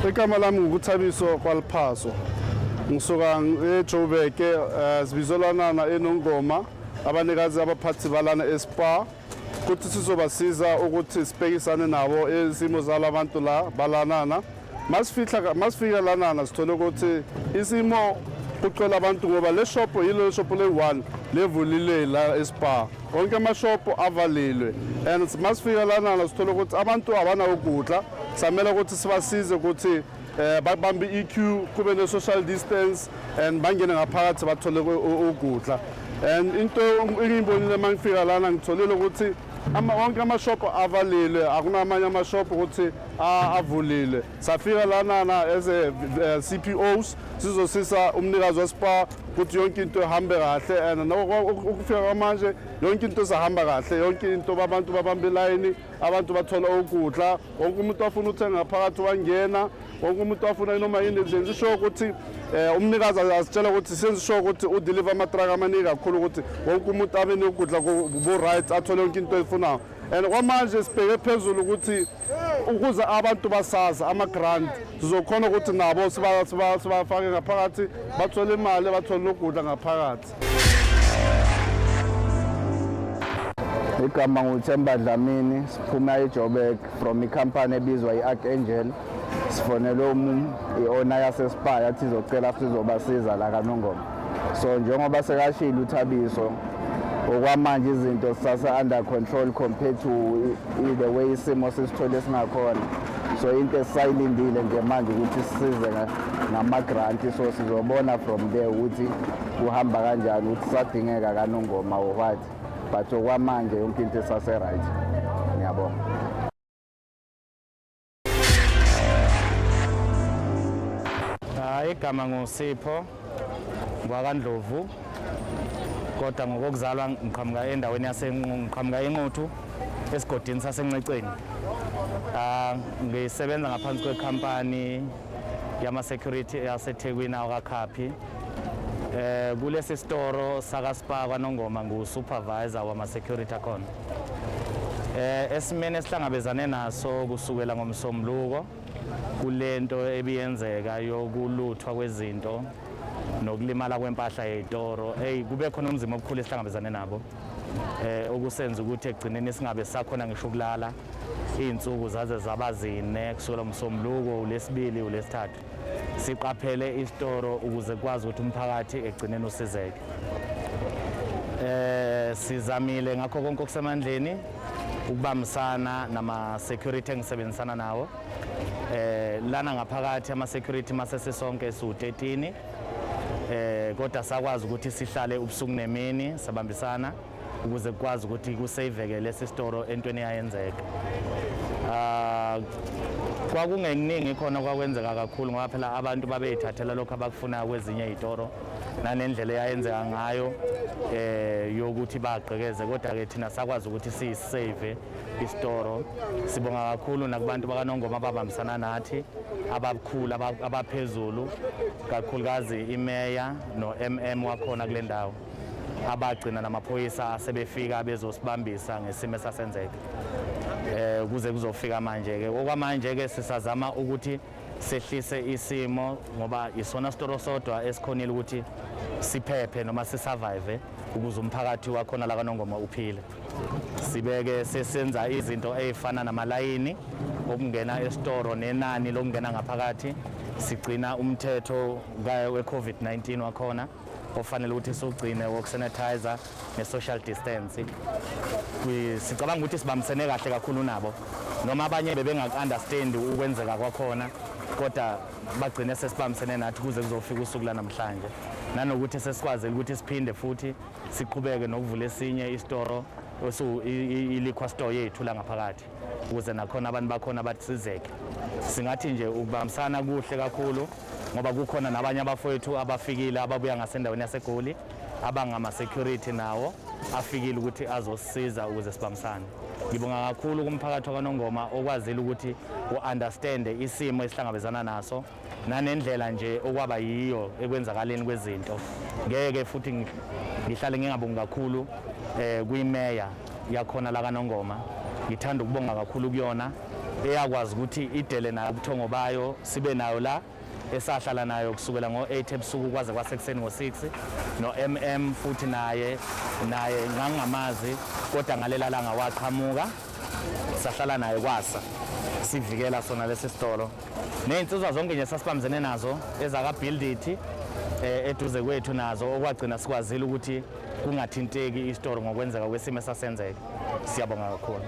Igama lami ngukuthabiso kwaliphaso. Ngisuka eJoburg sibizolana eNongoma abanikazi abaphathi balana Ase Spar ukuthi sizobasiza ukuthi sibhekisane nabo izimo zalabantu la balanana. Masifika lanana sithole ukuthi isimo kucela abantu ngoba le shop yilo shop le1 levulile la Ase Spar. Wonke ama-shop avalilwe and masifika lanana sithole ukuthi abantu abana ukudla samela ukuthi sibasize ukuthi babambe iqueue kube ne social distance and bangene ngaphakathi bathole ukudla. And into engiyibonile mangifika lana ngitholile ukuthi wonke ama-shop avalile, akunamanye ama-shop ukuthi avulile. Safika lanana as CPOs sizosisa umnikazi waSpar ukuthi yonke into ihambe kahle and ukufika kwamanje yonke into izahamba kahle, yonke into abantu babambe line, abantu bathola ukudla, wonke umuntu afuna uthenga ngaphakathi wangena, wonke umuntu afuna noma yini senze sure ukuthi umnikazi asitshela ukuthi senze sure ukuthi udeliver ama-truck amaningi kakhulu ukuthi wonke umuntu abe nokudla ku-right athole yonke into eyifunayo. And kwamanje sibheke phezulu ukuthi ukuze abantu basazi ama-grant sizokhona ukuthi nabo sibafake ngaphakathi bathole imali bathole ukudla ngaphakathi. Igama nguThemba Dlamini, siphuma eJoburg from ikhampani ebizwa i-Archangel. Sifonele i-owner yase Spar yathi izocela sizobasiza la kaNongoma. So njengoba sekashilo uThabiso okwamanje izinto sase-under control compared to the way isimo sisithole singakhona. So into esisayilindile nje manje ukuthi sisize ngama-granti, so sizobona from there ukuthi kuhamba kanjani, ukuthi sadingeka kaNongoma or what, but okwamanje yonke into esase-right. Ngiyabonga. Igama nguSipho kwaNdlovu, kodwa ngokuzalwa ngiqhamuka endaweni ngiqhamuka eNquthu esigodini saseNceceni. Ngisebenza ngaphansi kwekhampani yama-security yaseThekwini awakaKhaphi. Kulesi storo sakaSpar kwaNongoma ngu-supervisor wama-security akhona. Esimene esihlangabezane naso kusukela ngoMsombuluko kulento ebiyenzeka yokuluthwa kwezinto nokulimala kwempahla yezitoro. Kube khona umzimo omkhulu esihlangabezane nabo okusenza ukuthi egcineni singabe sakhona ngisho ukulala izinsuku zaze zabazine kusukela ngoMsombuluko uLesibili uLesithathu siqaphele isitoro ukuze kwazi ukuthi umphakathi egcineni usizeke. Sizamile ngakho konke okusemandleni ukubambisana nama-security engisebenzisana nawo. Lana ngaphakathi ama-security masesisonke siwu-13, kodwa sakwazi ukuthi sihlale ubusuku nemini sabambisana ukuze kukwazi ukuthi kuseyiveke lesi sitoro entweni eyayenzeka. Kwakungekuningi khona kwakwenzeka kakhulu ngoba phela abantu babeyithathela lokho abakufunayo kwezinye izitoro nanendlela eyayenzeka ngayo yokuthi bagqekeze, kodwa-ke thina sakwazi ukuthi siyisave isitoro. Sibonga kakhulu nakubantu bakaNongoma ababambisana nathi abakhulu abaphezulu, kakhulukazi imeya no-MM wakhona kule ndawo abagcina namaphoyisa asebefika bezosibambisa ngesimo esasenzeka kuze kuzofika manje-ke. Okwamanje-ke sisazama ukuthi sehlise isimo ngoba isona sitoro sodwa esikhonile ukuthi siphephe noma sisurvive ukuze umphakathi wakhona la kaNongoma uphile. Sibeke sesenza izinto ezifana namalayini okungena esitoro nenani lokungena ngaphakathi. Sigcina umthetho we-COVID-19 wakhona ofanele ukuthi siwugcine wokusanitizer ne-social distance. Sicabanga ukuthi sibambisene kahle kakhulu nabo noma abanye bebengaku-understand ukwenzeka kwakhona, kodwa bagcine sesibambisene nathi kuze kuzofika usuku lanamhlanje, nanokuthi sesikwazile ukuthi siphinde futhi siqhubeke nokuvula esinye isitoro i-liquor store yethu la ngaphakathi ukuze nakhona abantu bakhona basizeke. Singathi nje ukubambisana kuhle kakhulu ngoba kukhona nabanye abafowethu abafikile ababuya ngasendaweni yaseGoli abangama-security nawo afikile ukuthi azosisiza ukuze sibambisane. Ngibonga kakhulu kumphakathi wakaNongoma okwazile ukuthi u-understande isimo esihlangabezana naso nanendlela nje okwaba yiyo ekwenzakaleni kwezinto. Ngeke futhi ngihlale ngingabongi kakhulu kwimeya yakhona la kaNongoma. Ngithanda ukubonga kakhulu kuyona eyakwazi ukuthi idele nayo ubuthongo bayo sibe nayo la esahlala nayo kusukela ngo-8 ebusuku kwaze kwasekuseni ngo-6 no-MM futhi naye ngangingamazi kodwa ngalela langa waqhamuka sahlala naye kwasa sivikela sona lesi sitolo ney'nsizwa zonke nje sasibambisene nazo ezaka-Build-It eduze kwethu nazo okwagcina sikwazile ukuthi kungathinteki isitolo ngokwenzeka kwesimo esasenzeka. Siyabonga kakhulu.